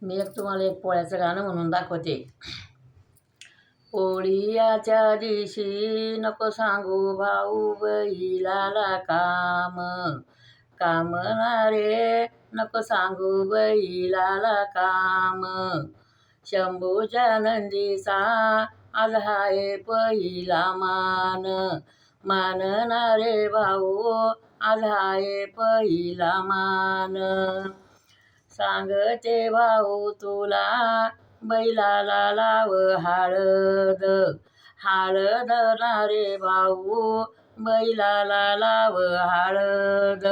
मी तुम्हाला एक पोळ्याचं गाणं म्हणून दाखवते. पोळीयाच्या दिवशी नको सांगू भाऊ बैलाला काम, रे नको सांगू बैलाला काम. शंभूच्या नंदीचा आज हाय पहिला मान रे भाऊ आज हाय पहिला मान. सांगते भाऊ तुला बैलाला लाव हळद, ना रे भाऊ बैलाला लाव हळद.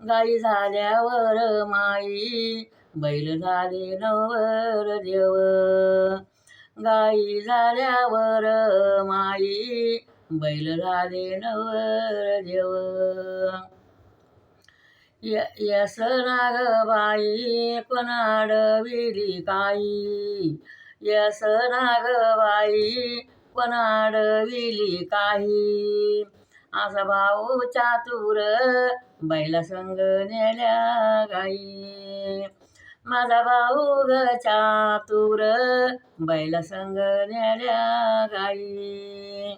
गाई झाल्यावर माई बैल झाले नवर देव, गाई झाल्यावर माई बैल झाले नवर देव. यस नागबाई कोणाडविली काही, यस नागबाई कोणाडविली काही. असा भाऊ चातुर बैला संग नेल्या गाई, माझा भाऊ ग चातुर बैला संग नेल्या गाई.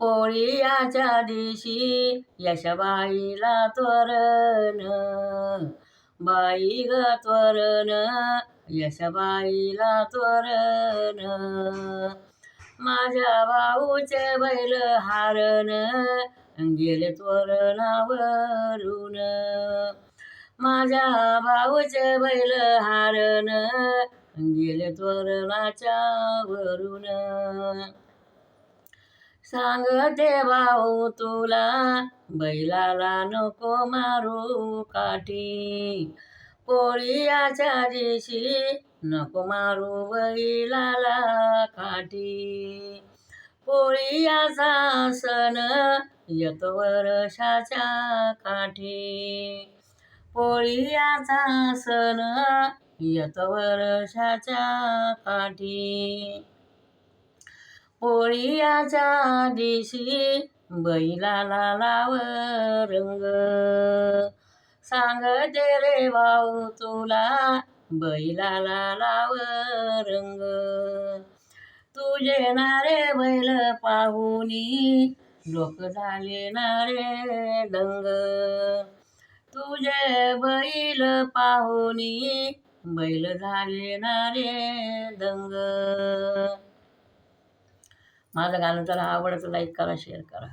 पोळीयाच्या दिवशी यशबाईला त्वरण, बाई ग त्वरण यशबाईला त्वरण. माझ्या भाऊचे बैल हारण गेले त्वरणावरून, माझ्या भाऊचे बैल हारण गेले त्वरणाच्या वरून. सांगते भाऊ तुला बैलाला नको मारू काठी, पोळीयाच्या दिवशी नको मारू बैलाला काठी. पोळीयाचा सण येतो वर्षाच्या काठी, पोळीयाचा सण येतो वर्षाच्या काठी. पोळीयाच्या दिवशी बैलाला लाव रंग, सांगते रे भाऊ तुला बैलाला लाव रंग. तुझे नारे बैल पाहुनी लोक झाले नारे दंग, तुझे बैल पाहुनी बैल झाले नारे दंग. माझं गाणं जर आवडतं लाईक करा, शेअर करा.